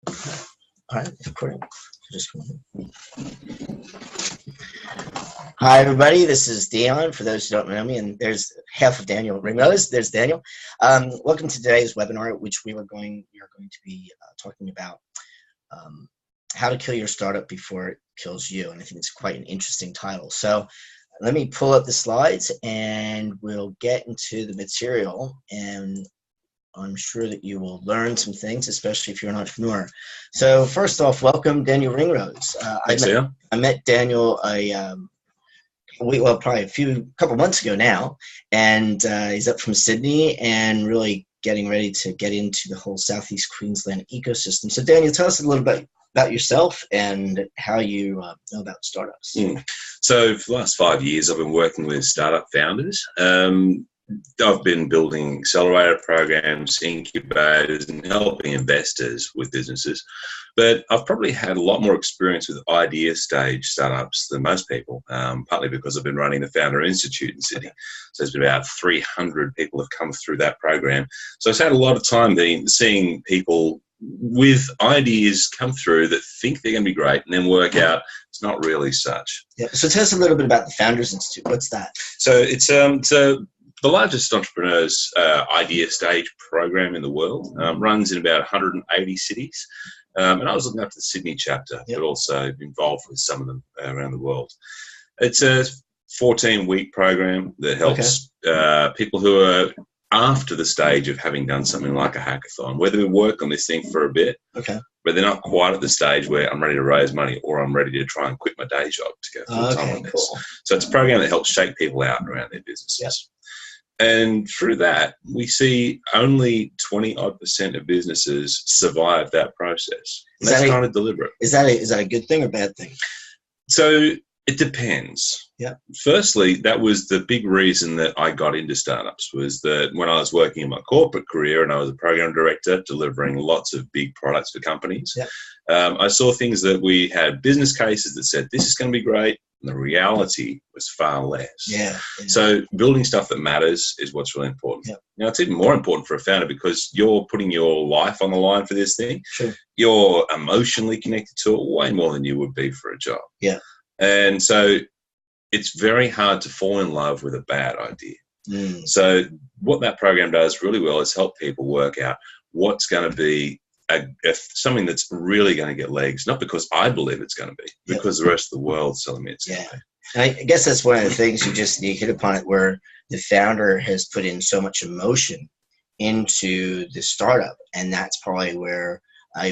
All right, recording. Hi, everybody. This is Dion. For those who don't know me, and there's half of Daniel Ringrose. There's Daniel. Welcome to today's webinar, which we are going to be talking about how to kill your startup before it kills you. And I think it's quite an interesting title. So let me pull up the slides, and we'll get into the material. And I'm sure that you will learn some things, especially if you're an entrepreneur. So first off, welcome, Daniel Ringrose. I met Daniel probably a couple months ago now, and he's up from Sydney and really getting ready to get into the whole Southeast Queensland ecosystem. So Daniel, tell us a little bit about yourself and how you know about startups. So for the last 5 years, I've been working with startup founders. I've been building accelerator programs, incubators, and helping investors with businesses. But I've probably had a lot more experience with idea stage startups than most people, partly because I've been running the Founder Institute in Sydney. So there's been about 300 people have come through that program. So I've had a lot of time seeing people with ideas come through that think they're going to be great and then work out it's not really such. Yeah. So tell us a little bit about the Founders Institute. What's that? So it's the largest entrepreneurs idea stage program in the world. Runs in about 180 cities. And I was looking after the Sydney chapter, but also involved with some of them around the world. It's a 14-week program that helps people who are after the stage of having done something like a hackathon, whether we work on this thing for a bit, but they're not quite at the stage where I'm ready to raise money or I'm ready to try and quit my day job to go full time on this. Cool. So it's a program that helps shake people out around their businesses. And through that, we see only 20-odd% of businesses survive that process. And that's kind of deliberate. Is that a good thing or bad thing? So it depends. Yeah. Firstly, that was the big reason that I got into startups, was that when I was working in my corporate career and I was a program director delivering lots of big products for companies, I saw things that we had business cases that said, this is going to be great. And the reality was far less. So building stuff that matters is what's really important. Now, it's even more important for a founder because you're putting your life on the line for this thing. You're emotionally connected to it way more than you would be for a job. And so it's very hard to fall in love with a bad idea. So what that program does really well is help people work out what's going to be something that's really going to get legs, not because I believe it's going to be, because the rest of the world's telling me it's going to be. And I guess that's one of the things you hit upon it, where the founder has put in so much emotion into the startup. And that's probably where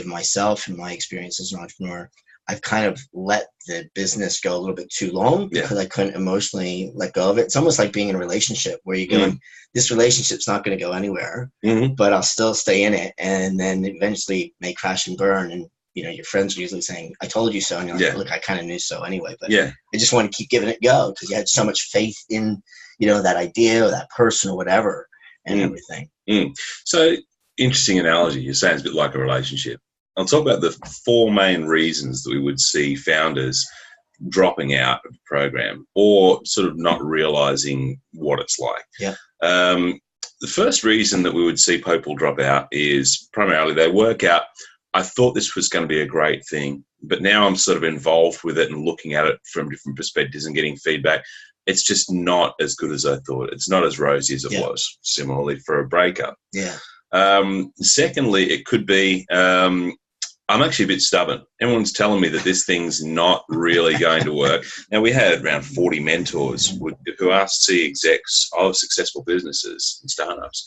myself and my experience as an entrepreneur, I've kind of let the business go a little bit too long because I couldn't emotionally let go of it. It's almost like being in a relationship where you're going, this relationship's not going to go anywhere, but I'll still stay in it. And then eventually may crash and burn. And, your friends are usually saying, I told you so. And you're like, look, I kind of knew so anyway. But I just want to keep giving it go because you had so much faith in, that idea or that person or whatever and everything. So interesting analogy. It sounds a bit like a relationship. I'll talk about the 4 main reasons that we would see founders dropping out of the program or sort of not realizing what it's like. The first reason that we would see people drop out is primarily they work out, I thought this was going to be a great thing, but now I'm sort of involved with it and looking at it from different perspectives and getting feedback. It's just not as good as I thought. It's not as rosy as it was. Similarly for a breakup. Secondly, it could be, I'm actually a bit stubborn. Everyone's telling me that this thing's not really going to work. Now, we had around 40 mentors who asked C execs of successful businesses and startups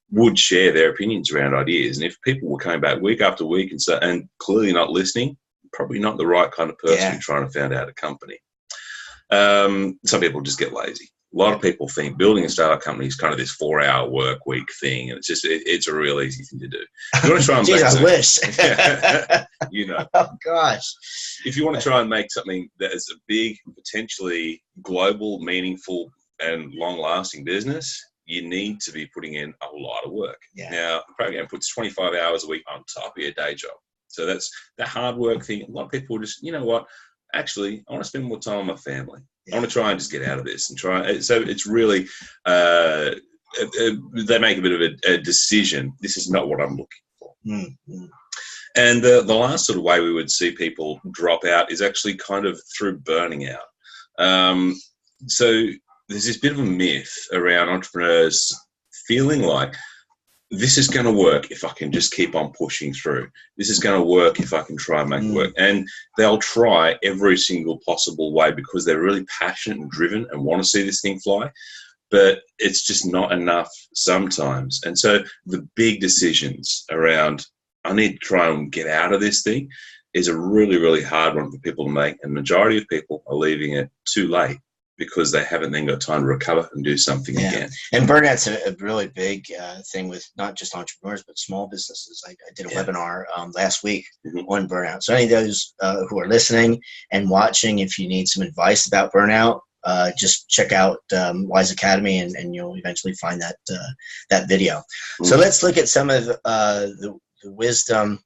would share their opinions around ideas. And if people were coming back week after week and clearly not listening, probably not the right kind of person trying to found out a company. Some people just get lazy. A lot of people think building a startup company is kind of this 4-hour work week thing, and it's a real easy thing to do. If you want to try and Jeez, I wish. Oh gosh. If you want to try and make something that is a big, potentially global, meaningful, and long-lasting business, you need to be putting in a lot of work. Now, the program puts 25 hours a week on top of your day job. So that's the hard work thing. A lot of people just, actually, I want to spend more time with my family. I want to try and just get out of this and try. So it's really, they make a bit of a decision. This is not what I'm looking for. And the last sort of way we would see people drop out is actually kind of through burning out. So there's this bit of a myth around entrepreneurs feeling like this is going to work if I can just keep on pushing through. This is going to work if I can try and make it work. And they'll try every single possible way because they're really passionate and driven and want to see this thing fly. But it's just not enough sometimes. And so the big decisions around, I need to try and get out of this thing, is a really, really hard one for people to make. And majority of people are leaving it too late because they haven't then got time to recover and do something again. And burnout's a really big thing with not just entrepreneurs, but small businesses. I did a webinar last week on burnout. So any of those who are listening and watching, if you need some advice about burnout, just check out Wise Academy and you'll eventually find that video. So let's look at some of the wisdom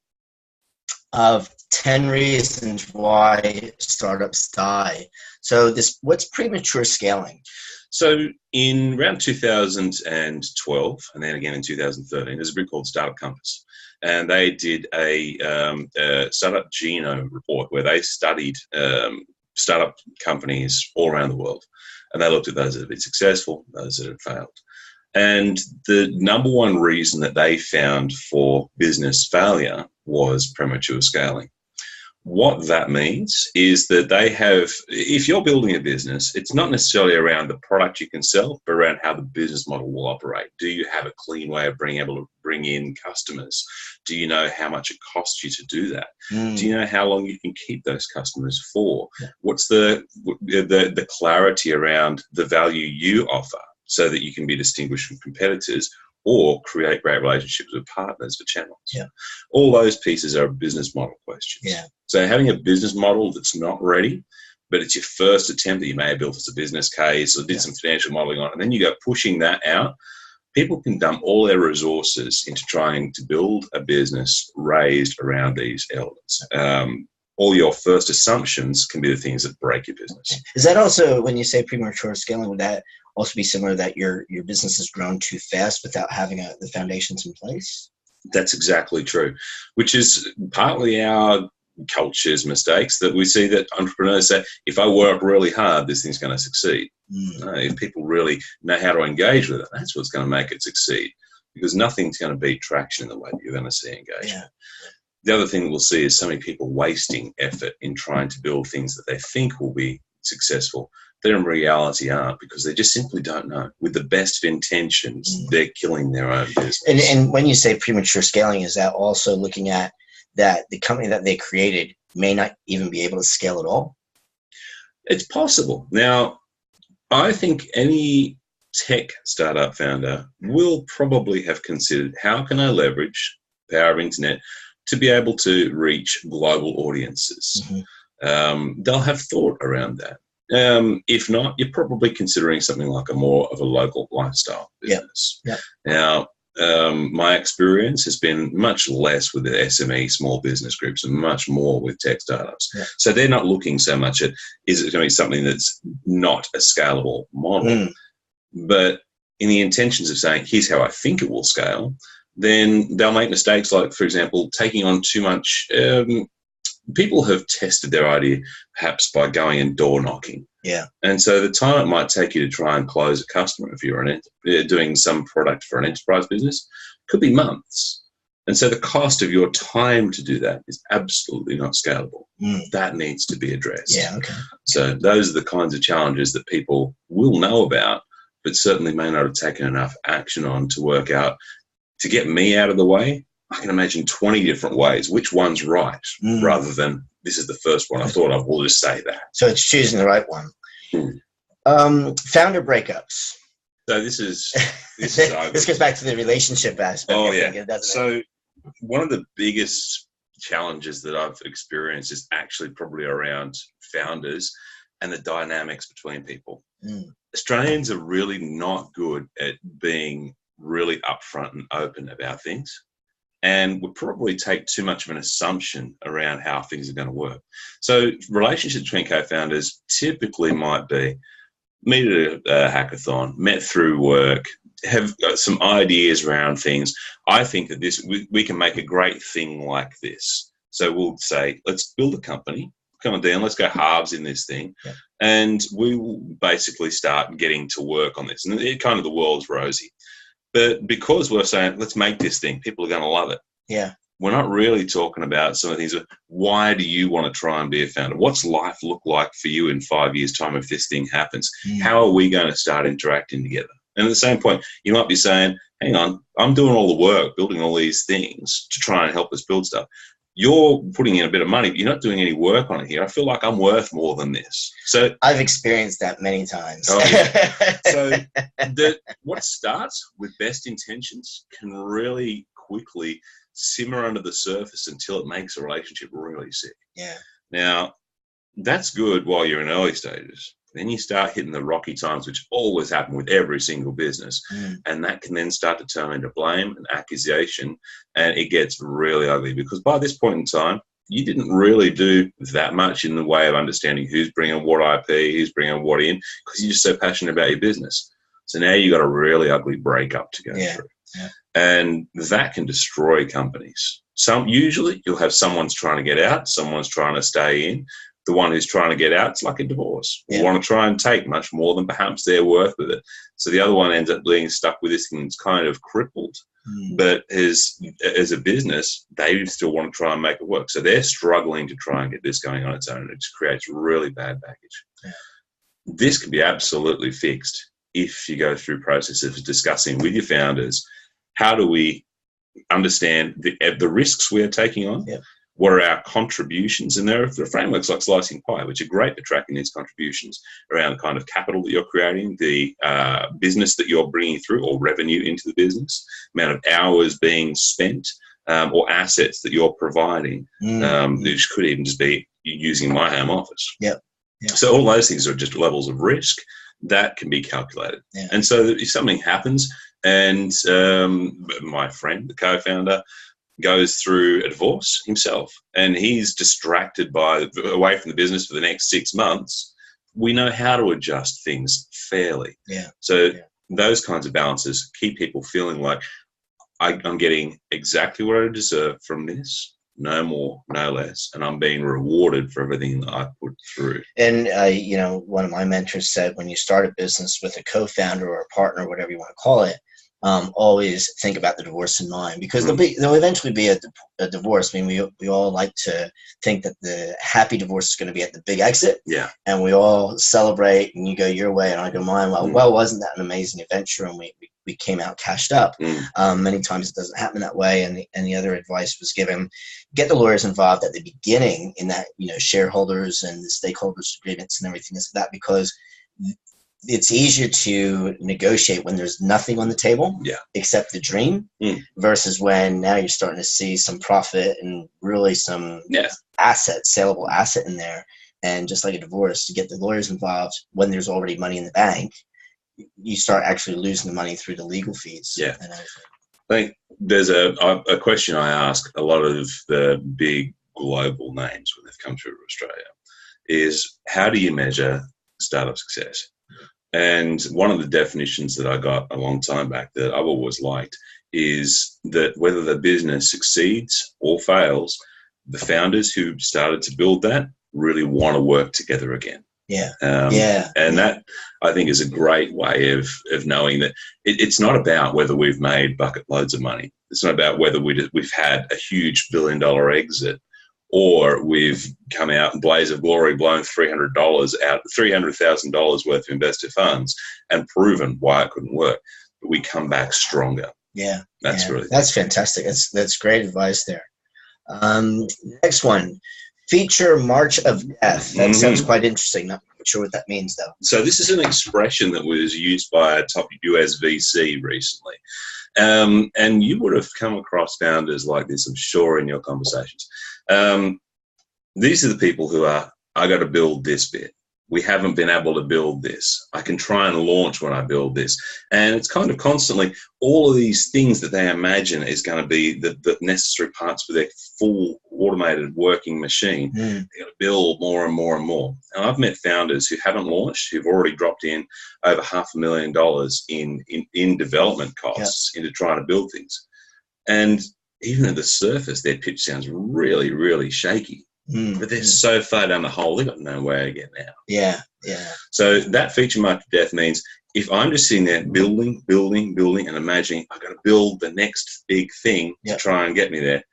of 10 reasons why startups die. So what's premature scaling? So in around 2012, and then again in 2013, there's a group called Startup Compass. And they did a startup genome report where they studied startup companies all around the world. And they looked at those that had been successful, those that had failed. And the number one reason that they found for business failure was premature scaling. What that means is that they have, if you're building a business, it's not necessarily around the product you can sell, but around how the business model will operate. Do you have a clean way of being able to bring in customers? Do you know how much it costs you to do that? Do you know how long you can keep those customers for? What's the clarity around the value you offer so that you can be distinguished from competitors or create great relationships with partners for channels? All those pieces are business model questions. So having a business model that's not ready, but it's your first attempt that you may have built as a business case or did some financial modeling on, and then you go pushing that out, people can dump all their resources into trying to build a business raised around these elements. All your first assumptions can be the things that break your business. Is that also, when you say premature scaling, would that also be similar that your business has grown too fast without having the foundations in place? That's exactly true, which is partly our culture's mistakes, that we see that entrepreneurs say, if I work really hard, this thing's going to succeed. If people really know how to engage with it, that's what's going to make it succeed, because nothing's going to beat traction in the way that you're going to see engagement. The other thing that we'll see is so many people wasting effort in trying to build things that they think will be successful that in reality aren't, because they just simply don't know. With the best of intentions, they're killing their own business. And when you say premature scaling, is that also looking at that the company that they created may not even be able to scale at all? It's possible. Now, I think any tech startup founder will probably have considered, how can I leverage the power of internet to be able to reach global audiences? They'll have thought around that. If not, you're probably considering something like a more of a local lifestyle business. Now, my experience has been much less with the SME small business groups and much more with tech startups. So they're not looking so much at, is it going to be something that's not a scalable model? But in the intentions of saying, here's how I think it will scale, then they'll make mistakes like, for example, taking on too much. People have tested their idea perhaps by going and door knocking. And so the time it might take you to try and close a customer, if you're doing some product for an enterprise business, could be months. And so the cost of your time to do that is absolutely not scalable. That needs to be addressed. So those are the kinds of challenges that people will know about, but certainly may not have taken enough action on to work out. To get me out of the way, I can imagine 20 different ways. Which one's right, rather than this is the first one I thought of, we'll just say that. So it's choosing the right one. Founder breakups. So this is this goes back to the relationship aspect. So one of the biggest challenges that I've experienced is actually probably around founders and the dynamics between people. Australians are really not good at being really upfront and open about things. And would probably take too much of an assumption around how things are going to work. So relationships between co-founders typically might be meet at a hackathon, met through work, have got some ideas around things. I think that we can make a great thing like this. So we'll say, let's build a company. Come on, Dan, let's go halves in this thing. Yeah. And we will basically start getting to work on this. And kind of the world's rosy. But because we're saying, let's make this thing, people are going to love it. Yeah. We're not really talking about some of the things. Why do you want to try and be a founder? What's life look like for you in 5 years' time if this thing happens? How are we going to start interacting together? And at the same point, you might be saying, hang on, I'm doing all the work, building all these things to try and help us build stuff. You're putting in a bit of money, but you're not doing any work on it here. I feel like I'm worth more than this. So I've experienced that many times. Oh, yeah. So what starts with best intentions can really quickly simmer under the surface until it makes a relationship really sick. Yeah. Now, that's good while you're in early stages. Then you start hitting the rocky times, which always happen with every single business. And that can then start to turn into blame and accusation. And it gets really ugly because by this point in time, you didn't really do that much in the way of understanding who's bringing what IP, who's bringing what in, because you're just so passionate about your business. So now you've got a really ugly breakup to go through. Yeah. And that can destroy companies. Usually you'll have someone's trying to get out, someone's trying to stay in. The one who's trying to get out, it's like a divorce. You want to try and take much more than perhaps they're worth with it. So the other one ends up being stuck with this thing that's kind of crippled. But as a business, they still want to try and make it work. So they're struggling to try and get this going on its own. And it just creates really bad baggage. Yeah. This can be absolutely fixed if you go through processes of discussing with your founders, how do we understand the risks we are taking on? Yeah. What are our contributions? And there are frameworks like Slicing Pie, which are great for tracking these contributions around the kind of capital that you're creating, the business that you're bringing through or revenue into the business, amount of hours being spent or assets that you're providing, which could even just be using my home office. Yep. So all those things are just levels of risk that can be calculated. Yeah. And so if something happens and my friend, the co-founder, goes through a divorce himself and he's distracted away from the business for the next 6 months, we know how to adjust things fairly. Yeah. So those kinds of balances keep people feeling like I'm getting exactly what I deserve from this, no more, no less, and I'm being rewarded for everything that I put through. And, one of my mentors said, when you start a business with a co-founder or a partner, whatever you want to call it, always think about the divorce in mind, because there'll eventually be a divorce. I mean, we all like to think that the happy divorce is going to be at the big exit. Yeah. And we all celebrate, and you go your way and I go mine. Well, wasn't that an amazing adventure? And we came out cashed up. Many times it doesn't happen that way. And the other advice was given, get the lawyers involved at the beginning in that, shareholders and the stakeholders agreements and everything like that, because it's easier to negotiate when there's nothing on the table except the dream versus when now you're starting to see some profit and really some saleable asset in there. And just like a divorce, to get the lawyers involved when there's already money in the bank, you start actually losing the money through the legal fees. Yeah. And everything. I think there's a question I ask a lot of the big global names when they've come through to Australia is, how do you measure startup success? And one of the definitions that I got a long time back that I've always liked is that whether the business succeeds or fails, the founders who started to build that really want to work together again. Yeah. And that, I think, is a great way of knowing that it's not about whether we've made bucket loads of money. It's not about whether we've had a huge $1 billion exit, or we've come out in blaze of glory, blown $300,000 worth of investor funds and proven why it couldn't work. But we come back stronger. Yeah. That's fantastic. That's great advice there. Next one, feature March of Death. That sounds quite interesting. Not sure what that means, though. So this is an expression that was used by a top US VC recently. And you would have come across founders like this, I'm sure, in your conversations. These are the people who I got to build this bit. We haven't been able to build this. I can try and launch when I build this. And it's kind of constantly all of these things that they imagine is going to be the necessary parts for their full automated working machine. They're going to build more and more and more. And I've met founders who haven't launched, who've already dropped in over $500,000 in development costs into trying to build things. And even at the surface, their pitch sounds really, really shaky. But they're so far down the hole, they've got nowhere to get now. Yeah. So that feature market death means if I'm just sitting there building, and imagining I've got to build the next big thing to try and get me there,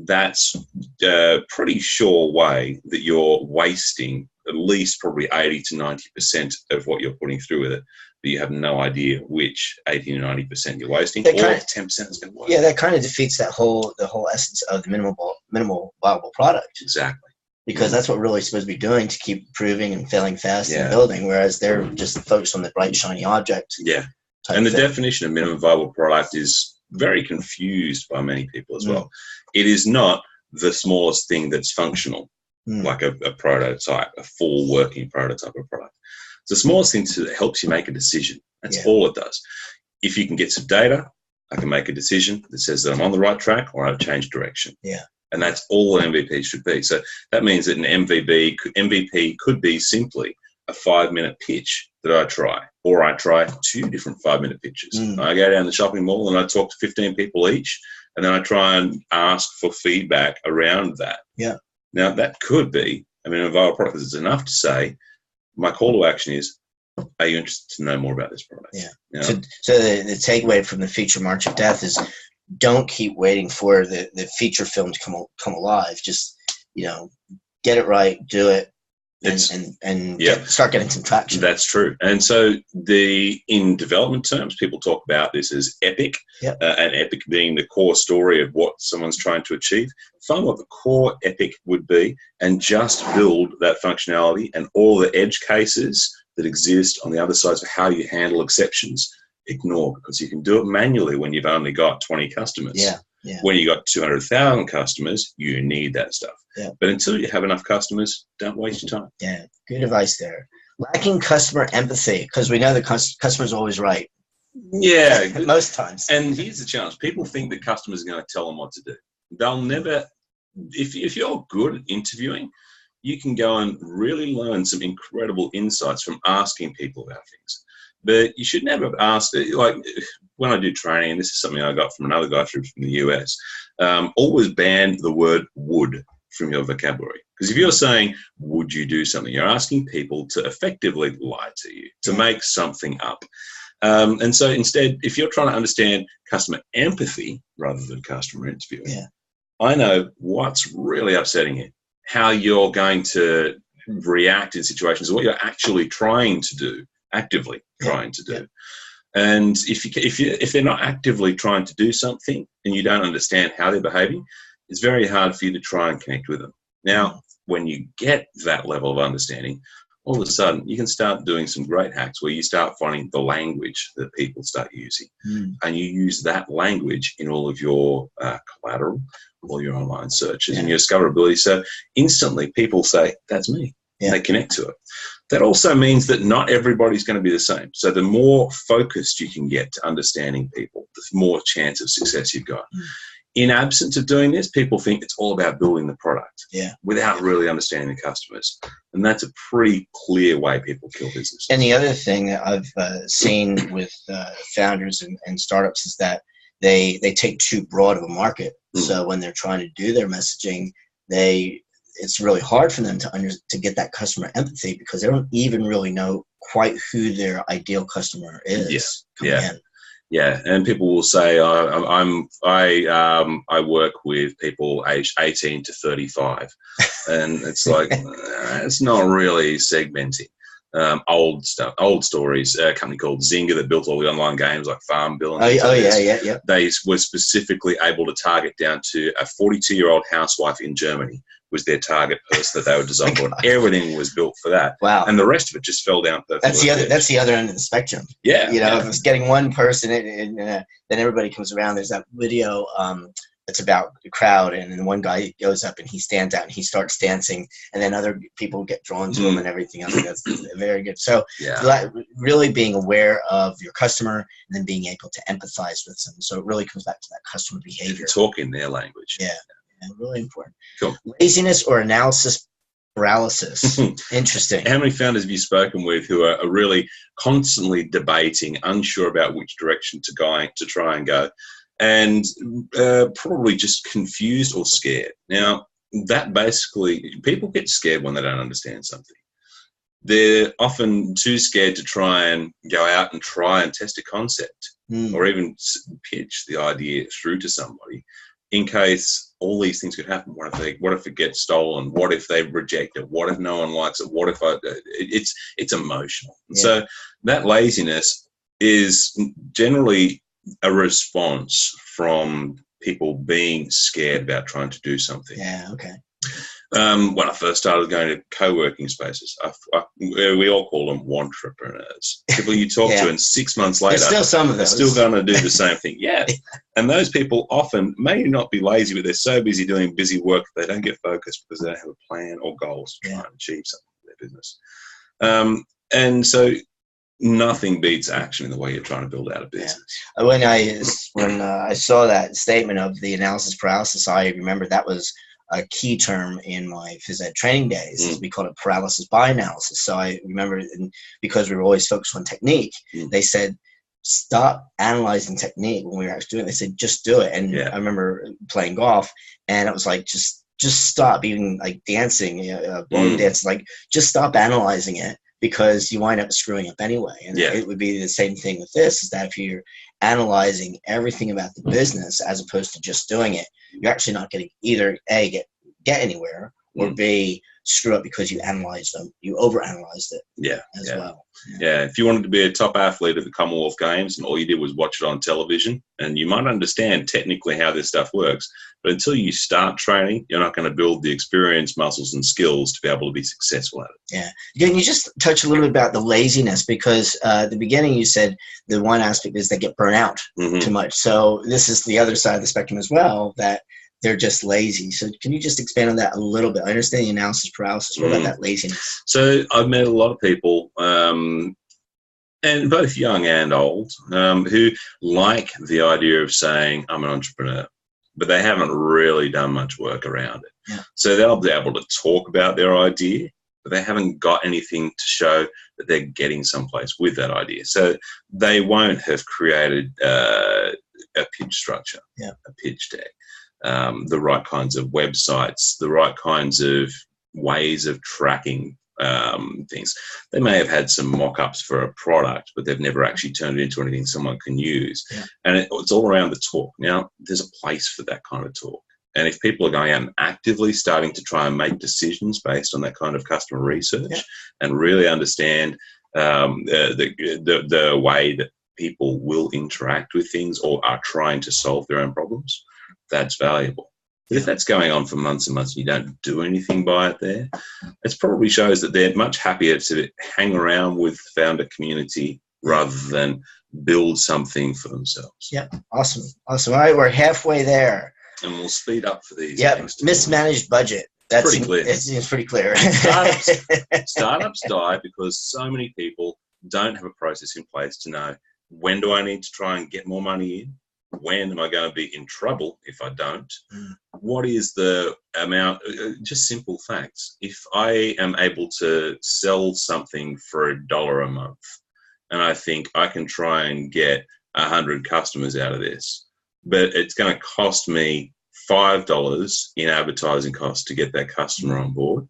that's a pretty sure way that you're wasting at least probably 80 to 90% of what you're putting through with it. But you have no idea which 80 to 90% you're wasting, or 10% is going to work. Yeah, that kind of defeats the whole essence of the minimal viable product. Exactly. Because that's what we're really supposed to be doing, to keep improving and failing fast and building, whereas they're just focused on the bright, shiny object. Yeah. And the definition of minimum viable product is very confused by many people as well. It is not the smallest thing that's functional, like a prototype, a full working prototype of product. It's the smallest thing that helps you make a decision. That's all it does. If you can get some data, I can make a decision that says that I'm on the right track or I've changed direction. Yeah. And that's all an MVP should be. So that means that an MVP could be simply a 5-minute pitch that I try, or I try 2 different 5-minute pitches. I go down the shopping mall and I talk to 15 people each, and then I try and ask for feedback around that. Yeah. Now that could be, a viable product is enough to say, my call to action is, are you interested to know more about this product? Yeah. You know? So the takeaway from the feature march of death is, don't keep waiting for the feature film to come alive. Just, get it right, do it, and start getting some traction. That's true. And so in development terms, people talk about this as epic, and epic being the core story of what someone's trying to achieve. Find what the core epic would be and just build that functionality, and all the edge cases that exist on the other sides of how you handle exceptions, ignore, because you can do it manually when you've only got 20 customers. Yeah. When you got 200,000 customers, you need that stuff. Yeah. But until you have enough customers, don't waste your time. Yeah, good advice there. Lacking customer empathy, because we know the customer's always right. Yeah. Most times. And here's the challenge. People think that customers are going to tell them what to do. They'll never, if you're good at interviewing, you can go and really learn some incredible insights from asking people about things. But you should never ask, like when I do training, and this is something I got from another guy from the US, always ban the word would from your vocabulary. Because if you're saying, would you do something, you're asking people to effectively lie to you, to make something up. And so instead, if you're trying to understand customer empathy rather than customer interviewing, I know what's really upsetting you, how you're going to react in situations, what you're actually trying to do. Actively trying to do. And if they're not actively trying to do something and you don't understand how they're behaving, it's very hard for you to try and connect with them. Now, when you get that level of understanding, all of a sudden you can start doing some great hacks where you start finding the language that people start using, and you use that language in all of your collateral, all your online searches and your discoverability. So instantly people say, that's me. They connect to it. That also means that not everybody's going to be the same. So the more focused you can get to understanding people, the more chance of success you've got. In absence of doing this, people think it's all about building the product without really understanding the customers. And that's a pretty clear way people kill business. And the other thing that I've seen with founders and startups is that they take too broad of a market. So when they're trying to do their messaging, it's really hard for them to get that customer empathy, because they don't even really know quite who their ideal customer is. Yeah, and people will say, I work with people aged 18 to 35, and it's like it's not really segmenting. Old stories. A company called Zynga that built all the online games like Farmville. And They were specifically able to target down to a 42-year-old housewife in Germany was their target person that they were designed for. Everything was built for that. Wow. And the rest of it just fell down perfectly. That's the other end of the spectrum. Yeah. If it's getting one person and then everybody comes around. There's that video it's about the crowd, and then one guy goes up and he stands out and he starts dancing, and then other people get drawn to him and everything else. That's very good. So really being aware of your customer and then being able to empathize with them. So it really comes back to that customer behavior. Talk in their language. Yeah, really important. Cool. Laziness or analysis paralysis. Interesting. How many founders have you spoken with who are really constantly debating, unsure about which direction to try and go, and probably just confused or scared? Now, that basically, people get scared when they don't understand something. They're often too scared to try and go out and try and test a concept or even pitch the idea through to somebody, in case all these things could happen. What if it gets stolen? What if they reject it? What if no one likes it? What if it's emotional? Yeah. So that laziness is generally a response from people being scared about trying to do something. Yeah, okay. When I first started going to co-working spaces, we all call them wantrepreneurs. People you talk to, and 6 months later, there's still some of those. They're still going to do the same thing. Yeah. And those people often may not be lazy, but they're so busy doing busy work that they don't get focused because they don't have a plan or goals to try and achieve something in their business. And so nothing beats action in the way you're trying to build out a business. Yeah. When I saw that statement of the analysis paralysis, I remember that was a key term in my phys ed training days. We called it paralysis by analysis. So I remember, because we were always focused on technique, they said, stop analyzing technique when we were actually doing it. They said, just do it. And I remember playing golf, and it was like, just stop, even like dancing, ballroom dancing, like just stop analyzing it, because you wind up screwing up anyway. And it would be the same thing with this, is that if you're analyzing everything about the business as opposed to just doing it, you're actually not getting either A, get anywhere, or B, screw up because you overanalyzed it as well. Yeah, if you wanted to be a top athlete at the Commonwealth Games and all you did was watch it on television, and you might understand technically how this stuff works, but until you start training, you're not going to build the experience, muscles, and skills to be able to be successful at it. Yeah. Can you just touch a little bit about the laziness? Because at the beginning you said the one aspect is they get burnt out too much. So this is the other side of the spectrum as well, that they're just lazy. So can you just expand on that a little bit? I understand the analysis paralysis. What about that laziness? So I've met a lot of people, and both young and old, who like the idea of saying, I'm an entrepreneur, but they haven't really done much work around it. Yeah. So they'll be able to talk about their idea, but they haven't got anything to show that they're getting someplace with that idea. So they won't have created a pitch structure, a pitch deck, the right kinds of websites, the right kinds of ways of tracking things. They may have had some mock-ups for a product, but they've never actually turned it into anything someone can use. And it's all around the talk. Now, there's a place for that kind of talk. And if people are going out and actively starting to try and make decisions based on that kind of customer research and really understand the way that people will interact with things or are trying to solve their own problems, that's valuable. But if that's going on for months and months and you don't do anything by it there, it probably shows that they're much happier to hang around with the founder community rather than build something for themselves. Yeah, awesome. All right, we're halfway there. And we'll speed up for these. Yeah, mismanaged budget. That's pretty clear. It's pretty clear. Startups die because so many people don't have a process in place to know, when do I need to try and get more money in? When am I going to be in trouble if I don't? What is the amount? Just simple facts. If I am able to sell something for $1 a month, and I think I can try and get 100 customers out of this, but it's going to cost me $5 in advertising costs to get that customer on board.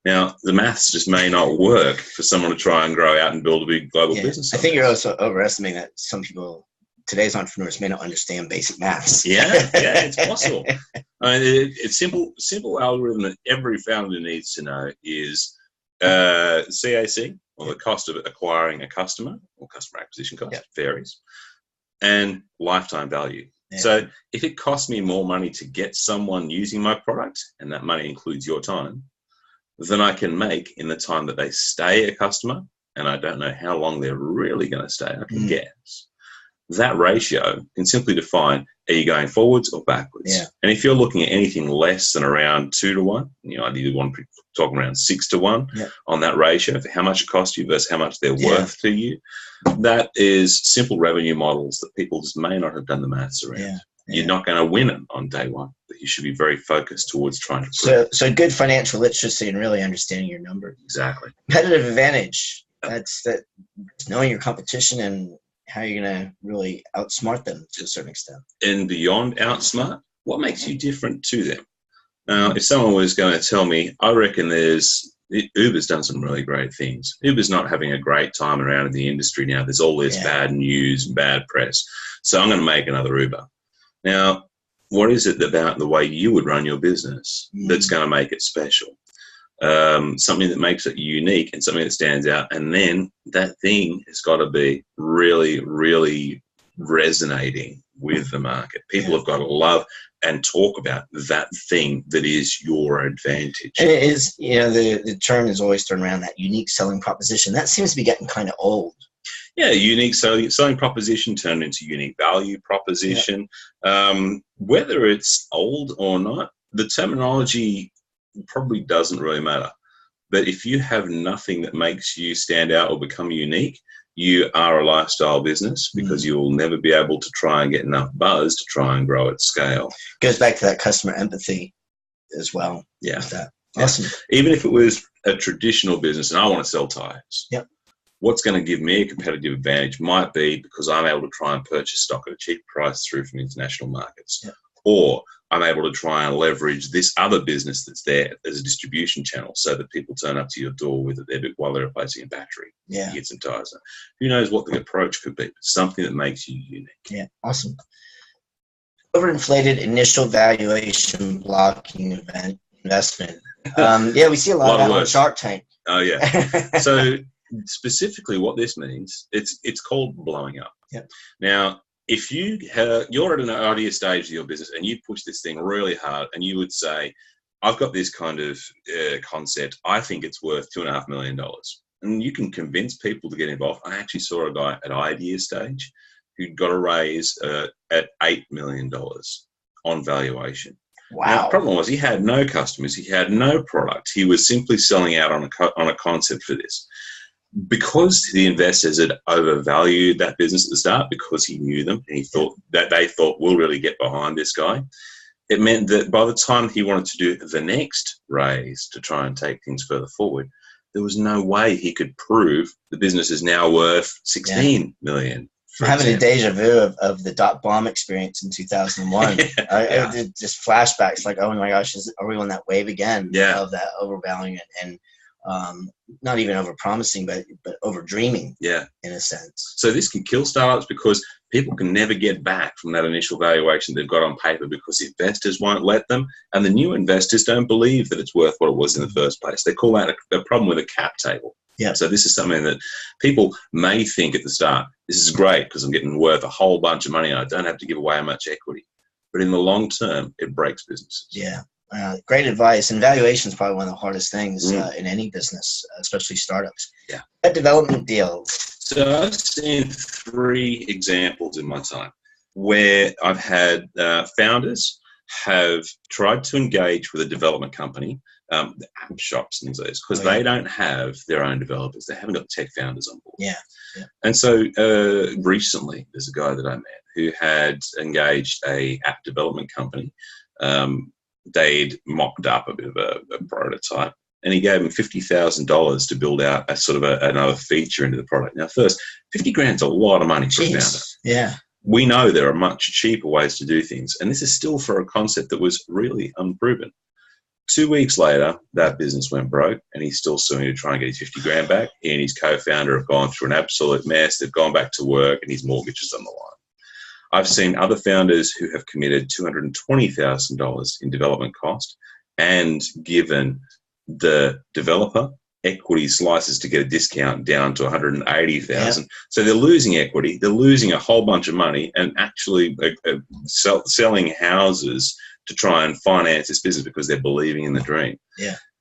Now, the maths just may not work for someone to try and grow out and build a big global business. I think you're also overestimating that some people, today's entrepreneurs, may not understand basic maths. Yeah, it's possible. I mean, it's simple algorithm that every founder needs to know is CAC, or the cost of acquiring a customer, or customer acquisition cost, varies, and lifetime value. Yeah. So if it costs me more money to get someone using my product, and that money includes your time, than I can make in the time that they stay a customer, and I don't know how long they're really going to stay, I can guess, that ratio can simply define, are you going forwards or backwards? Yeah. And if you're looking at anything less than around 2 to 1, you want to talk around 6 to 1 on that ratio for how much it costs you versus how much they're worth to you. That is simple revenue models that people just may not have done the maths around. Yeah. You're not going to win it on day one, but you should be very focused towards trying to. So good financial literacy and really understanding your numbers. Exactly. Competitive advantage. That's knowing your competition and how you're going to really outsmart them to a certain extent. And beyond outsmart, what makes you different to them? Now, if someone was going to tell me, I reckon Uber's done some really great things. Uber's not having a great time around in the industry now. There's all this bad news and bad press. So I'm going to make another Uber. Now, what is it about the way you would run your business that's going to make it special? Something that makes it unique and something that stands out. And then that thing has got to be really, really resonating with the market. People have got to love and talk about that thing that is your advantage. And it is, the term is always thrown around, that unique selling proposition. That seems to be getting kind of old. Yeah, unique selling proposition turned into unique value proposition. Whether it's old or not, the terminology probably doesn't really matter. But if you have nothing that makes you stand out or become unique, you are a lifestyle business, because you will never be able to try and get enough buzz to try and grow at scale. Goes back to that customer empathy as well. Yeah. Awesome. Even if it was a traditional business and I want to sell tires. Yep. What's going to give me a competitive advantage might be because I'm able to try and purchase stock at a cheap price through from international markets. Yep. Or I'm able to try and leverage this other business that's there as a distribution channel so that people turn up to your door with it while they're replacing a battery. Yeah. You get some tires. Who knows what the approach could be, but something that makes you unique. Yeah, awesome. Overinflated initial valuation blocking investment. We see a lot of that on Shark Tank. Oh, yeah. So specifically what this means, it's called blowing up. Yep. Now, if you're at an earlier stage of your business and you push this thing really hard and you would say, I've got this kind of concept, I think it's worth $2.5 million. And you can convince people to get involved. I actually saw a guy at idea stage who got a raise at $8 million on valuation. Wow. Now, the problem was he had no customers. He had no product. He was simply selling out on a concept for this. Because the investors had overvalued that business at the start, because he knew them and he thought that they thought, we'll really get behind this guy, it meant that by the time he wanted to do the next raise to try and take things further forward, there was no way he could prove the business is now worth $16 million. I'm having a deja vu of the dot bomb experience in 2001. Just flashbacks, like, oh my gosh, are we on that wave again? Of that overvaluing and not even over promising, but over dreaming. In a sense. So this can kill startups because people can never get back from that initial valuation they've got on paper because investors won't let them, and the new investors don't believe that it's worth what it was in the first place. They call that a problem with a cap table. So this is something that people may think at the start, this is great because I'm getting worth a whole bunch of money and I don't have to give away much equity. But in the long term, it breaks businesses. Great advice. And valuation is probably one of the hardest things in any business, especially startups. A development deal. So I've seen 3 examples in my time where I've had founders have tried to engage with a development company, the app shops and things like this, because they don't have their own developers. They haven't got tech founders on board. And so recently, there's a guy that I met who had engaged a app development company. They'd mocked up a bit of a prototype, and he gave him $50,000 to build out a sort of another feature into the product. Now, first, $50,000's a lot of money for a founder. We know there are much cheaper ways to do things, and this is still for a concept that was really unproven. 2 weeks later, that business went broke, and he's still suing to try and get his $50,000 back. He and his co-founder have gone through an absolute mess. They've gone back to work, and his mortgage is on the line. I've seen other founders who have committed $220,000 in development cost and given the developer equity slices to get a discount down to $180,000. So they're losing equity, they're losing a whole bunch of money, and actually selling houses to try and finance this business because they're believing in the dream.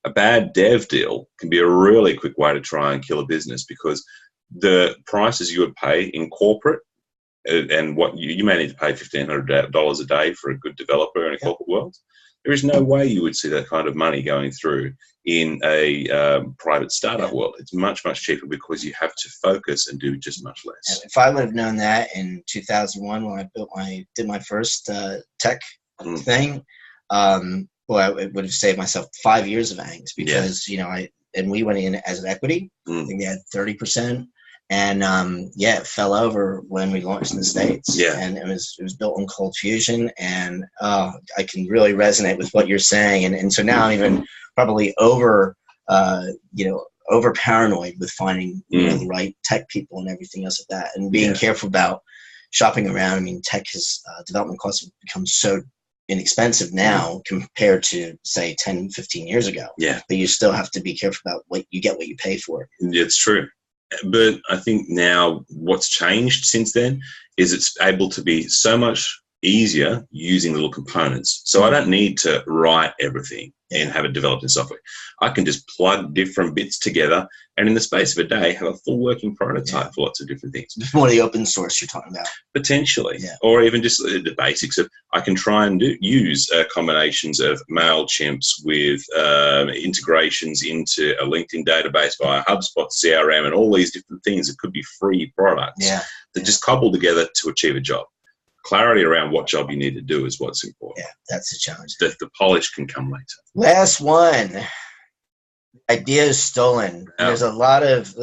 A bad dev deal can be a really quick way to try and kill a business, because the prices you would pay in corporate and what you may need to pay $1,500 a day for a good developer in a corporate world. There is no way you would see that kind of money going through in a private startup world. It's much, much cheaper because you have to focus and do just much less. And if I would have known that in 2001 when I did my first tech thing, well, it would have saved myself 5 years of angst because we went in as an equity. I think they had 30%. And it fell over when we launched in the States. Yeah. And it was built on cold fusion. And I can really resonate with what you're saying. And so now I'm even probably over paranoid with finding the right tech people and everything else like that, and being careful about shopping around. I mean, tech development costs have become so inexpensive now compared to say 10, 15 years ago. Yeah. But you still have to be careful about what you pay for. It's true. But I think now what's changed since then is it's able to be so much easier using little components. So I don't need to write everything and have it developed in software. I can just plug different bits together and in the space of a day have a full working prototype for lots of different things. More the open source you're talking about. Potentially. Yeah. Or even just the basics of I can try and use combinations of MailChimps with integrations into a LinkedIn database via HubSpot CRM and all these different things that could be free products that just cobble together to achieve a job. Clarity around what job you need to do is what's important. Yeah, that's the challenge. The polish can come later. Last one. Idea is stolen. Yeah. There's a lot of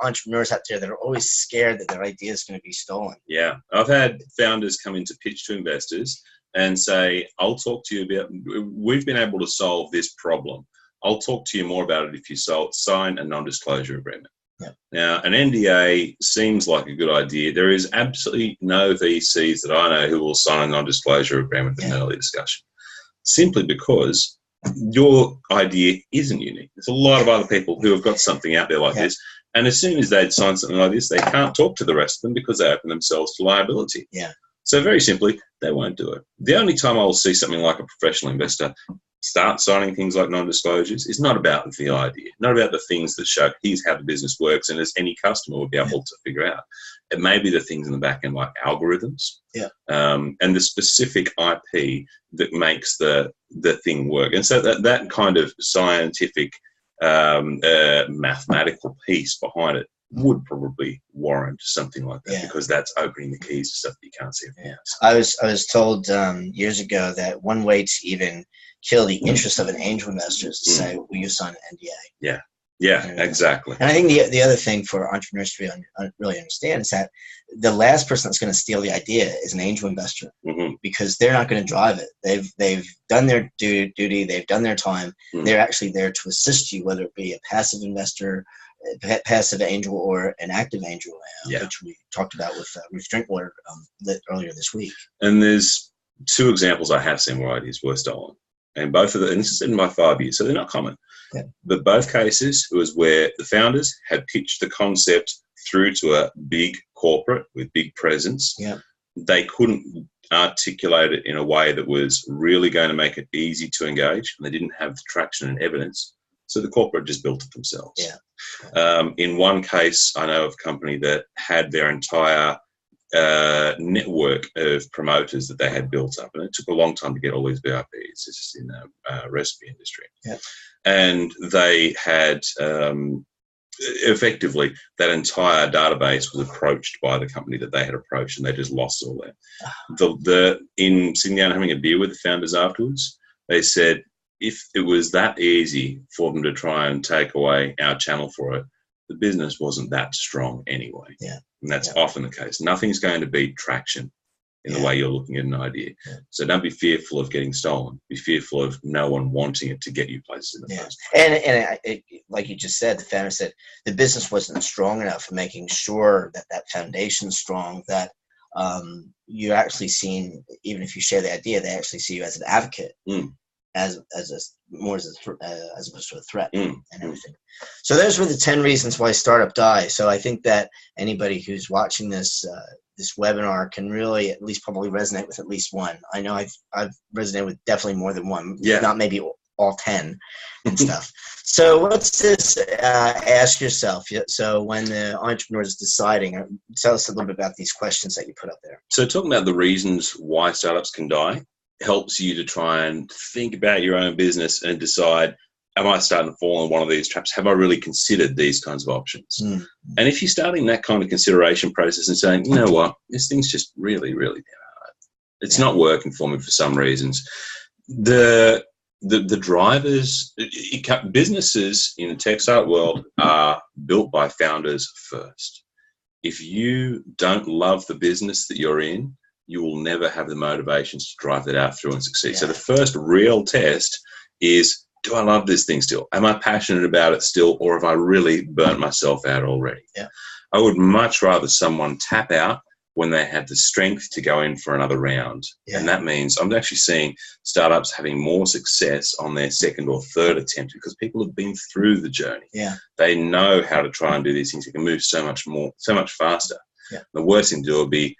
entrepreneurs out there that are always scared that their idea is going to be stolen. Yeah, I've had founders come in to pitch to investors and say, "I'll talk to you about. We've been able to solve this problem. I'll talk to you more about it if you sign a non-disclosure agreement." Yep. Now, an NDA seems like a good idea. There is absolutely no VCs that I know who will sign a non-disclosure agreement with an early discussion, simply because your idea isn't unique. There's a lot of other people who have got something out there like this, and as soon as they'd sign something like this, they can't talk to the rest of them because they open themselves to liability. Yeah. So very simply, they won't do it. The only time I will see something like a professional investor start signing things like non-disclosures is not about the idea, not about the things that show here's how the business works and as any customer would be able to figure out. It may be the things in the back end like algorithms and the specific IP that makes the thing work. And so that kind of scientific mathematical piece behind it would probably warrant something like that because that's opening the keys to stuff that you can't see. I was told years ago that one way to even kill the interest of an angel investor is to say, will you sign an NDA? Yeah, exactly. And I think the other thing for entrepreneurs to really understand is that the last person that's going to steal the idea is an angel investor because they're not going to drive it. They've done their duty. They've done their time. They're actually there to assist you, whether it be a passive investor, passive angel, or an active angel, which we talked about with Ruth Drinkwater earlier this week. And there's two examples I have seen where ideas were stolen. And both of them, and this is in my 5 years, so they're not common. Yeah. But both cases, it was where the founders had pitched the concept through to a big corporate with big presence. Yeah. They couldn't articulate it in a way that was really going to make it easy to engage, and they didn't have the traction and evidence. So the corporate just built it themselves. Yeah. In one case, I know of a company that had their entire network of promoters that they had built up, and it took a long time to get all these VIPs. It's just in the recipe industry. Yeah. And they had effectively that entire database was approached by the company that they had approached, and they just lost all that. In sitting down and having a beer with the founders afterwards, they said if it was that easy for them to try and take away our channel for it, the business wasn't that strong anyway. Yeah. And that's often the case. Nothing's going to beat traction in the way you're looking at an idea. Yeah. So don't be fearful of getting stolen. Be fearful of no one wanting it to get you places in the first place. And like you just said, the founder said the business wasn't strong enough for making sure that foundation's strong, that you're actually seen, even if you share the idea, they actually see you as an advocate. As opposed to a threat and everything. So those were the 10 reasons why startup dies. So I think that anybody who's watching this this webinar can really at least probably resonate with at least one. I know I've resonated with definitely more than one. Not maybe all 10 and stuff. So what's this, ask yourself. So when the entrepreneur is deciding, tell us a little bit about these questions that you put up there. So talking about the reasons why startups can die helps you to try and think about your own business and decide, am I starting to fall in one of these traps? Have I really considered these kinds of options? And if you're starting that kind of consideration process and saying, you know what, this thing's just really, really hard. It's not working for me for some reasons. The drivers, businesses in the tech startup world are built by founders first. If you don't love the business that you're in, you will never have the motivations to drive that out through and succeed. So the first real test is, do I love this thing still? Am I passionate about it still, or have I really burnt myself out already? I would much rather someone tap out when they have the strength to go in for another round. And that means I'm actually seeing startups having more success on their second or third attempt because people have been through the journey. They know how to try and do these things. You can move so much more, so much faster. The worst thing to do would be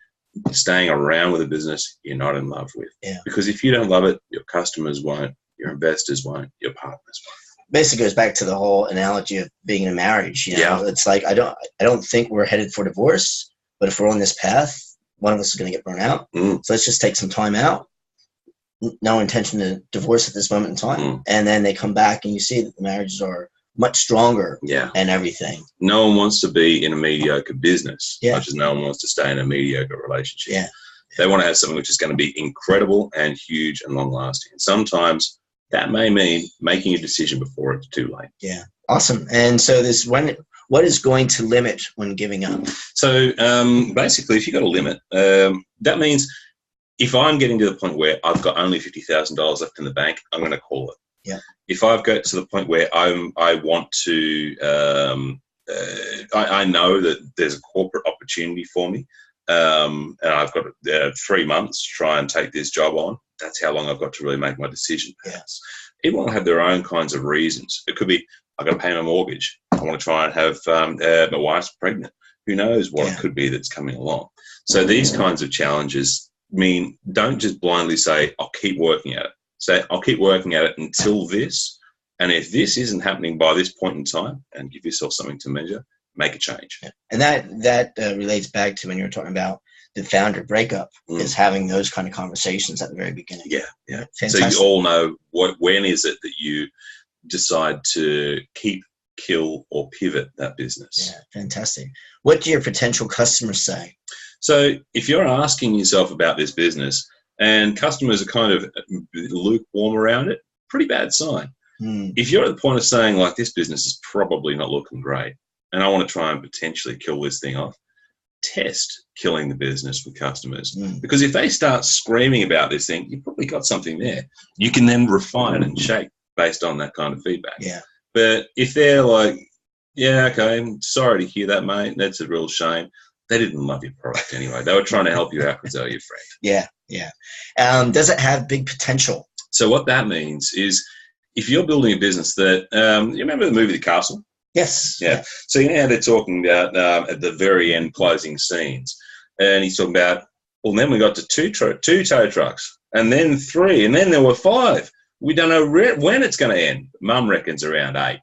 staying around with a business you're not in love with. Because if you don't love it, your customers won't, your investors won't, your partners won't. Basically goes back to the whole analogy of being in a marriage. You know, it's like, I don't think we're headed for divorce, but if we're on this path, one of us is going to get burnt out. So let's just take some time out. No intention to divorce at this moment in time. And then they come back and you see that the marriages are much stronger and everything. No one wants to be in a mediocre business, much as no one wants to stay in a mediocre relationship. They want to have something which is going to be incredible and huge and long lasting. And sometimes that may mean making a decision before it's too late. Awesome. And so what is going to limit when giving up? So basically, if you've got a limit, that means if I'm getting to the point where I've got only $50,000 left in the bank, I'm going to call it. If I've got to the point where I want to, I know that there's a corporate opportunity for me, and I've got 3 months to try and take this job on. That's how long I've got to really make my decision. People will have their own kinds of reasons. It could be, I've got to pay my mortgage. I want to try and have my wife's pregnant. Who knows what it could be that's coming along. So these kinds of challenges mean don't just blindly say, I'll keep working at it. Say, I'll keep working at it until this. And if this isn't happening by this point in time, and give yourself something to measure, make a change. And that relates back to when you were talking about the founder breakup, is having those kind of conversations at the very beginning. So you all know when is it that you decide to keep, kill, or pivot that business. Fantastic. What do your potential customers say? So if you're asking yourself about this business and customers are kind of lukewarm around it, pretty bad sign. If you're at the point of saying, like, this business is probably not looking great and I want to try and potentially kill this thing off, test killing the business with customers. Because if they start screaming about this thing, you've probably got something there. You can then refine and shape based on that kind of feedback. But if they're like, okay, I'm sorry to hear that, mate, that's a real shame. They didn't love your product anyway. They were trying to help you out because they were your friend. Does it have big potential? So what that means is if you're building a business that, you remember the movie The Castle? Yes. So you know how they're talking about at the very end closing scenes. And he's talking about, well, then we got to two tow trucks, and then 3, and then there were 5. We don't know when it's going to end. Mum reckons around 8.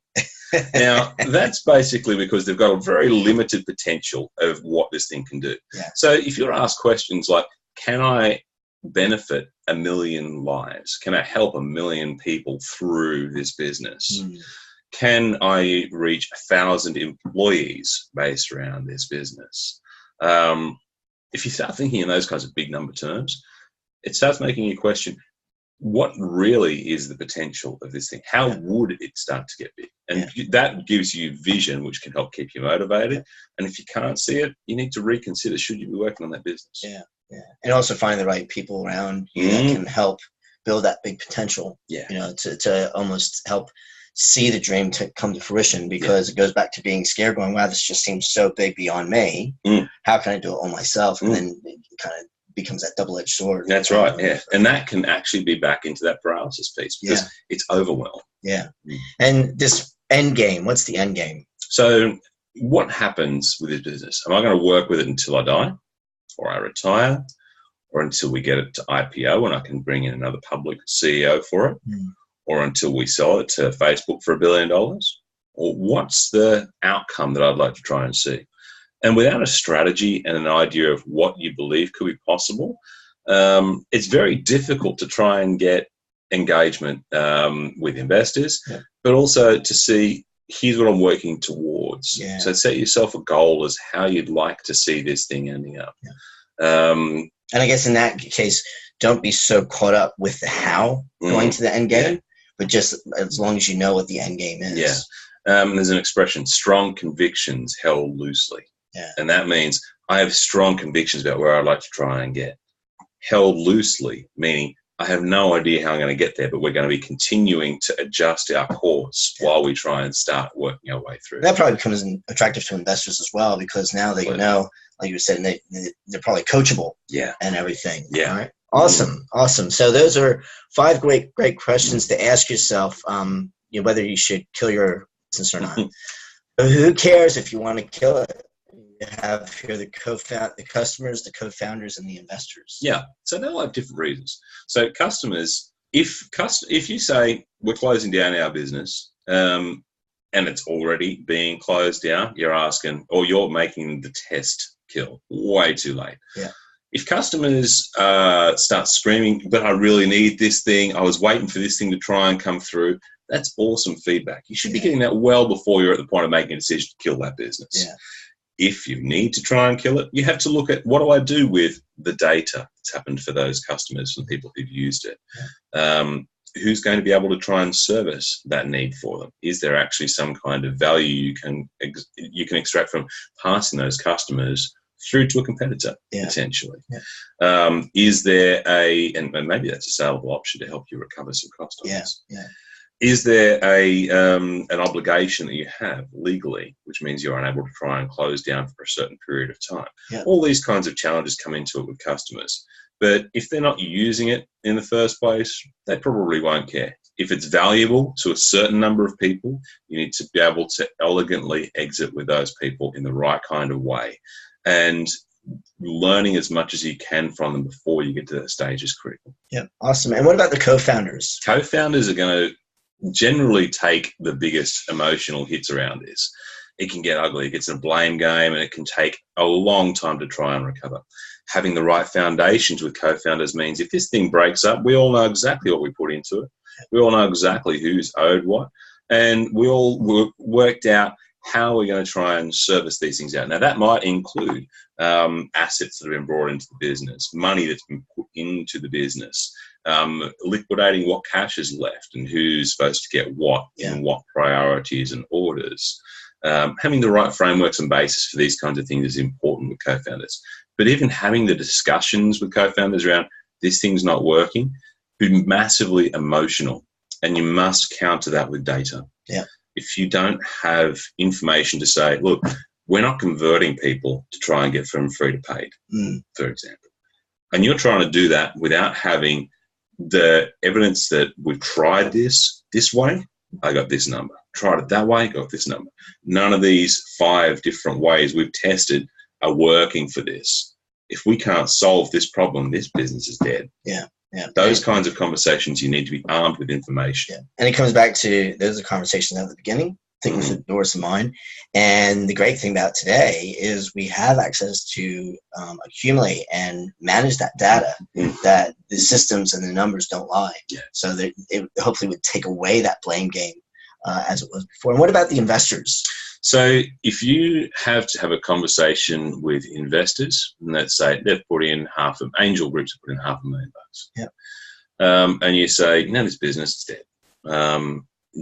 Now, that's basically because they've got a very limited potential of what this thing can do. So if you're asked questions like, can I benefit 1 million lives? Can I help 1 million people through this business? Can I reach 1,000 employees based around this business? If you start thinking in those kinds of big number terms, it starts making you question, what really is the potential of this thing? How would it start to get big? And that gives you vision, which can help keep you motivated. And if you can't see it, you need to reconsider, should you be working on that business? And also find the right people around you that can help build that big potential, you know, to almost help see the dream to come to fruition, because it goes back to being scared, going, wow, this just seems so big beyond me. How can I do it all myself? And then it kind of becomes that double-edged sword. That's right, And that can actually be back into that paralysis piece because it's overwhelmed. And this end game, what's the end game? So what happens with this business? Am I going to work with it until I die, or I retire, or until we get it to IPO and I can bring in another public CEO for it? or until we sell it to Facebook for $1 billion? Or what's the outcome that I'd like to try and see? And without a strategy and an idea of what you believe could be possible, it's very difficult to try and get engagement with investors, but also to see, here's what I'm working towards. Yeah. So set yourself a goal as how you'd like to see this thing ending up. And I guess in that case, don't be so caught up with the how going to the end game, but just as long as you know what the end game is. Yeah. There's an expression, strong convictions held loosely. Yeah. And that means I have strong convictions about where I'd like to try and get. Held loosely, meaning I have no idea how I'm going to get there, but we're going to be continuing to adjust our course while we try and start working our way through. That probably becomes attractive to investors as well, because now they know, like you were saying, they're probably coachable and everything. Yeah. All right. Awesome. So those are 5 great questions to ask yourself, whether you should kill your business or not. But who cares if you want to kill it? You have here the customers, the co-founders, and the investors. Yeah. So they'll have different reasons. So customers, if you say we're closing down our business, and it's already being closed down, you're asking, or you're making the test kill way too late. Yeah. If customers start screaming, but I really need this thing, I was waiting for this thing to try and come through, that's awesome feedback. You should be getting that well before you're at the point of making a decision to kill that business. Yeah. If you need to try and kill it, you have to look at, what do I do with the data that's happened for those customers and people who've used it? Who's going to be able to try and service that need for them? Is there actually some kind of value you can extract from passing those customers through to a competitor, potentially? Yeah. Is there and maybe that's a saleable option to help you recover some cost on this? Yeah. Is there an obligation that you have legally, which means you're unable to try and close down for a certain period of time? Yeah. All these kinds of challenges come into it with customers. But if they're not using it in the first place, they probably won't care. If it's valuable to a certain number of people, you need to be able to elegantly exit with those people in the right kind of way. And learning as much as you can from them before you get to that stage is critical. Yeah, awesome. And what about the co-founders? Co-founders are going to generally take the biggest emotional hits around this. It can get ugly. It gets in a blame game, and it can take a long time to try and recover. Having the right foundations with co-founders means if this thing breaks up, we all know exactly what we put into it. We all know exactly who's owed what, and we all worked out how we're going to try and service these things out. Now, that might include assets that have been brought into the business, money that's been put into the business, liquidating what cash is left and who's supposed to get what in what priorities and orders. Having the right frameworks and basis for these kinds of things is important with co-founders. But even having the discussions with co-founders around this thing's not working, be massively emotional, and you must counter that with data. Yeah. If you don't have information to say, look, we're not converting people to try and get from free to paid, for example, and you're trying to do that without having the evidence that we've tried this way, I got this number. Tried it that way, got this number. None of these 5 different ways we've tested are working for this. If we can't solve this problem, this business is dead. Yeah. Those kinds of conversations, you need to be armed with information. Yeah. And it comes back to, those are conversations at the beginning, thinking through the doors of mind. And the great thing about today is we have access to accumulate and manage that data, that the systems and the numbers don't lie. Yeah. So that it hopefully would take away that blame game as it was before. And what about the investors? So if you have to have a conversation with investors, and let's say they've put in angel groups have put in $500,000. Yeah. And you say, this business is dead.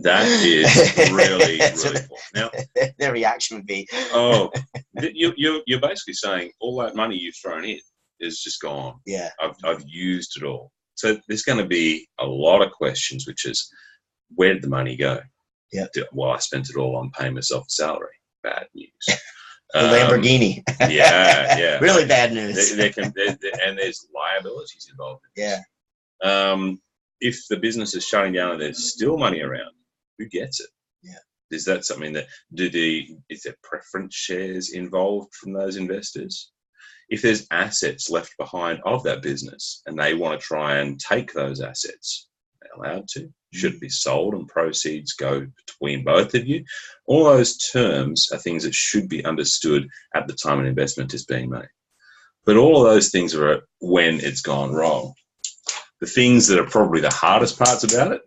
That is really poor. Now, their reaction would be, you're basically saying all that money you've thrown in is just gone. Yeah. I've used it all. So there's going to be a lot of questions, which is, where did the money go? Yeah. Well, I spent it all on paying myself a salary. Bad news. The Lamborghini. Yeah. Really bad news. And there's liabilities involved. Yeah. If the business is shutting down and there's still money around, who gets it? Yeah. Is that something that is there preference shares involved from those investors? If there's assets left behind of that business and they want to try and take those assets, allowed to? Should it be sold and proceeds go between both of you? All those terms are things that should be understood at the time an investment is being made. But all of those things are when it's gone wrong. The things that are probably the hardest parts about it,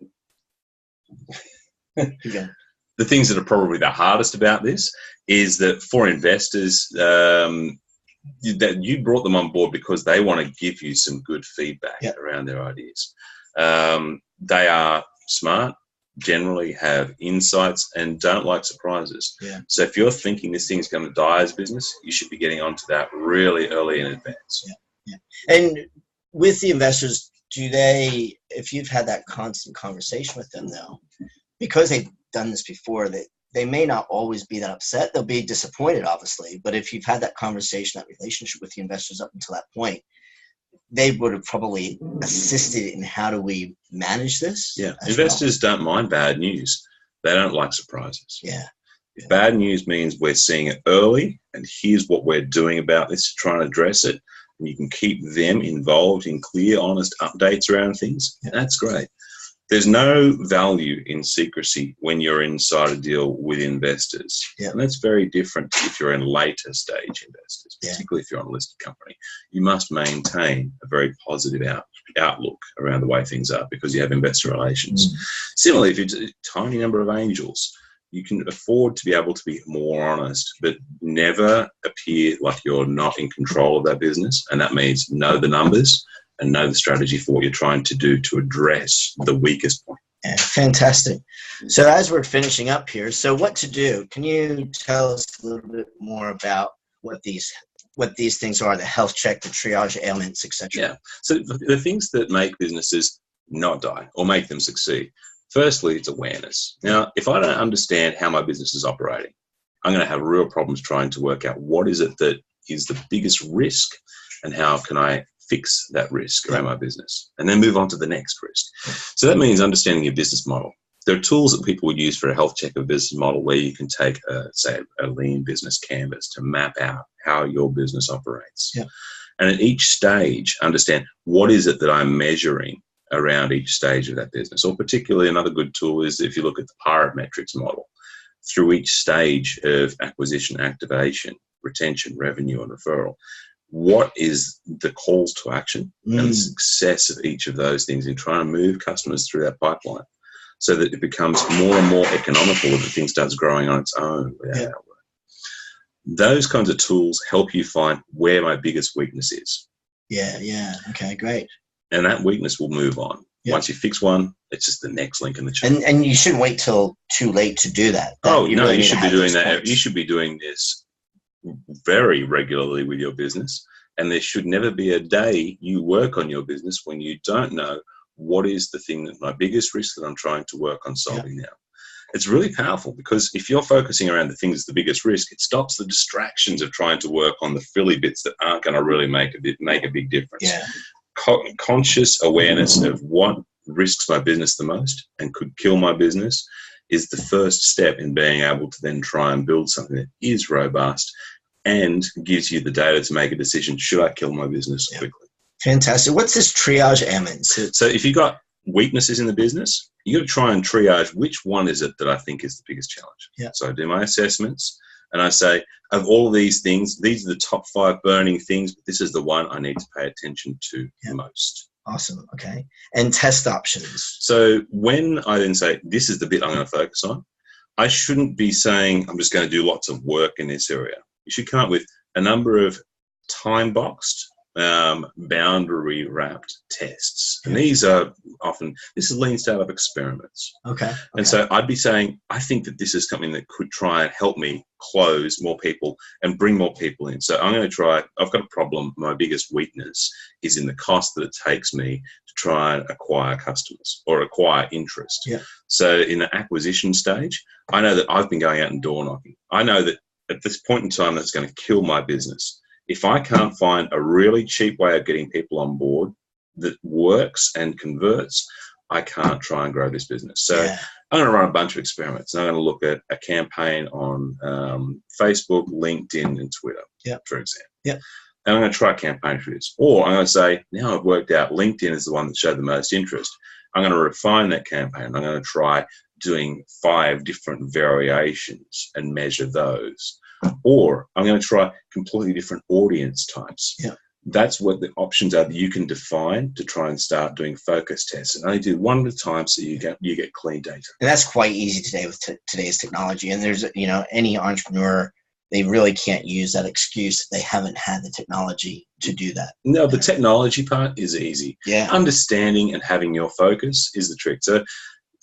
the things that are probably the hardest about this is that for investors, that you brought them on board because they want to give you some good feedback around their ideas. They are smart, generally have insights, and don't like surprises. So if you're thinking this thing's going to die as a business, you should be getting onto that really early in advance. And with the investors, do they, if you've had that constant conversation with them though, because they've done this before, they may not always be that upset. They'll be disappointed, obviously. But if you've had that conversation, that relationship with the investors up until that point, they would have probably assisted in how do we manage this. Investors don't mind bad news. They don't like surprises. If bad news means we're seeing it early and here's what we're doing about this to try and address it, and you can keep them involved in clear, honest updates around things, that's great. There's no value in secrecy when you're inside a deal with investors. And that's very different if you're in later stage investors, particularly if you're on a listed company. You must maintain a very positive outlook around the way things are because you have investor relations. Similarly, if you're a tiny number of angels, you can afford to be able to be more honest, but never appear like you're not in control of that business. And that means know the numbers and know the strategy for what you're trying to do to address the weakest point. Fantastic. So as we're finishing up here, so what to do? Can you tell us a little bit more about what these things are, the health check, the triage ailments, etc.? So the things that make businesses not die or make them succeed, firstly, it's awareness. Now, if I don't understand how my business is operating, I'm going to have real problems trying to work out what is it that is the biggest risk and how can I fix that risk around my business and then move on to the next risk. So that means understanding your business model. There are tools that people would use for a health check of business model where you can take, say, a lean business canvas to map out how your business operates. And at each stage, understand what is it that I'm measuring around each stage of that business. Or particularly another good tool is if you look at the parametrics model, through each stage of acquisition, activation, retention, revenue, and referral, what is the calls to action and the success of each of those things in trying to move customers through that pipeline so that it becomes more and more economical if the thing starts growing on its own without our work. Those kinds of tools help you find where my biggest weakness is. Okay, great. And that weakness will move on. Once you fix one, it's just the next link in the chain. And you shouldn't wait till too late to do that. You should be doing that. Points. You should be doing this very regularly with your business, and there should never be a day you work on your business when you don't know what is the thing that my biggest risk that I'm trying to work on solving now. It's really powerful because if you're focusing around the things that's the biggest risk, it stops the distractions of trying to work on the frilly bits that aren't going to really make a big difference. Conscious awareness of what risks my business the most and could kill my business is the first step in being able to then try and build something that is robust and gives you the data to make a decision, should I kill my business quickly? Fantastic. What's this triage ailments? So if you've got weaknesses in the business, you got to try and triage which one is it that I think is the biggest challenge. So I do my assessments and I say, of all of these things, these are the top 5 burning things, but this is the one I need to pay attention to most. Awesome. Okay. And test options. So when I then say, this is the bit I'm going to focus on, I shouldn't be saying, I'm just going to do lots of work in this area. You should come up with a number of time-boxed, boundary-wrapped tests. And these are often, this is lean startup experiments. And so I'd be saying, I think that this is something that could try and help me close more people and bring more people in. So I'm going to try, I've got a problem. My biggest weakness is in the cost that it takes me to try and acquire customers or acquire interest. So in the acquisition stage, I know that I've been going out and door knocking. I know that at this point in time, that's going to kill my business. If I can't find a really cheap way of getting people on board that works and converts, I can't try and grow this business. So I'm going to run a bunch of experiments. I'm going to look at a campaign on Facebook, LinkedIn, and Twitter, for example. And I'm going to try a campaign for this. Or I'm going to say, now I've worked out LinkedIn is the one that showed the most interest. I'm going to refine that campaign. I'm going to try doing 5 different variations and measure those. Or I'm going to try completely different audience types. Yeah. That's what the options are that you can define to try and start doing focus tests. And only do one at a time so you get clean data. And that's quite easy today with today's technology. And there's, any entrepreneur, they really can't use that excuse that they haven't had the technology to do that. No, the technology part is easy. Yeah. Understanding and having your focus is the trick. So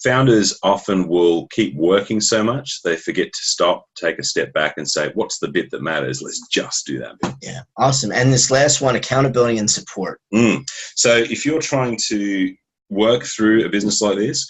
founders often will keep working so much they forget to stop, take a step back and say, what's the bit that matters? Let's just do that bit. Yeah, awesome. And this last one, accountability and support. So if you're trying to work through a business like this,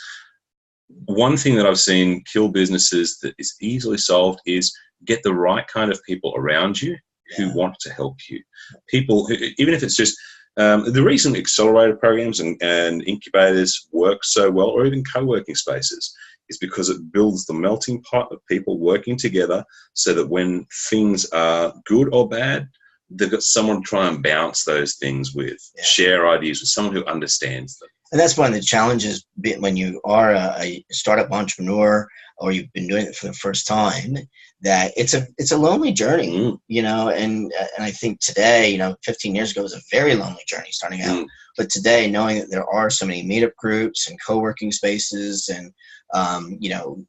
one thing that I've seen kill businesses that is easily solved is get the right kind of people around you who want to help you. People who, even if it's just the reason accelerator programs and incubators work so well, or even co-working spaces, is because it builds the melting pot of people working together so that when things are good or bad, they've got someone to try and bounce those things with, share ideas with someone who understands them. And that's one of the challenges when you are a startup entrepreneur or you've been doing it for the first time, that it's a lonely journey, and I think today, 15 years ago was a very lonely journey starting out. But today, knowing that there are so many meetup groups and co-working spaces and,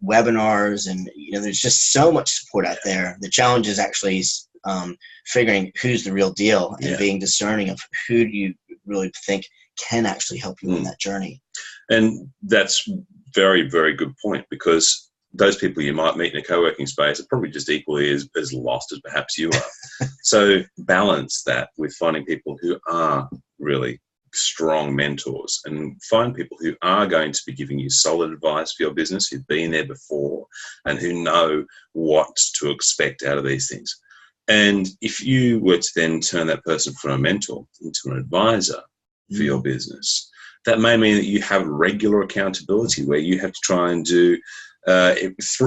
webinars and, there's just so much support out there. The challenge is actually figuring who's the real deal and being discerning of who do you really think can actually help you on that journey. And that's very, very good point, because those people you might meet in a co-working space are probably just equally as lost as perhaps you are. So balance that with finding people who are really strong mentors, and find people who are going to be giving you solid advice for your business, who've been there before and who know what to expect out of these things. And if you were to then turn that person from a mentor into an advisor for your business, that may mean that you have regular accountability where you have to try and do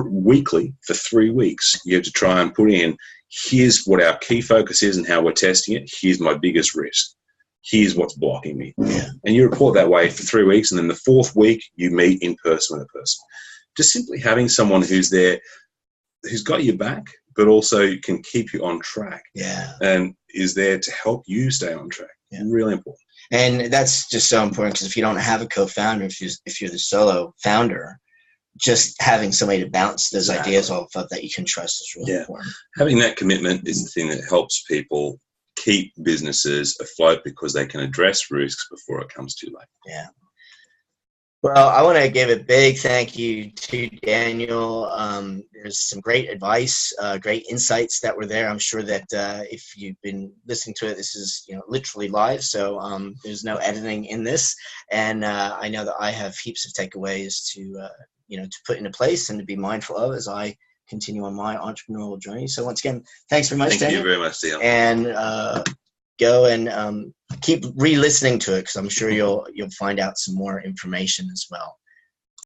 weekly for 3 weeks. You have to try and put in, here's what our key focus is and how we're testing it. Here's my biggest risk. Here's what's blocking me. And you report that way for 3 weeks. And then the 4th week, you meet in person with a person. Just simply having someone who's there, who's got your back, but also can keep you on track. And is there to help you stay on track. Really important. And that's just so important, because if you don't have a co-founder, if you're the solo founder, just having somebody to bounce those ideas off of that you can trust is really important. Having that commitment is the thing that helps people keep businesses afloat, because they can address risks before it comes too late. Well, I want to give a big thank you to Daniel. There's some great advice, great insights that were there. I'm sure that if you've been listening to it, this is literally live, so there's no editing in this. And I know that I have heaps of takeaways to put into place and to be mindful of as I continue on my entrepreneurial journey. So once again, thanks very much, Daniel. Thank you very much, Daniel. And go and keep re-listening to it, because I'm sure you'll find out some more information as well.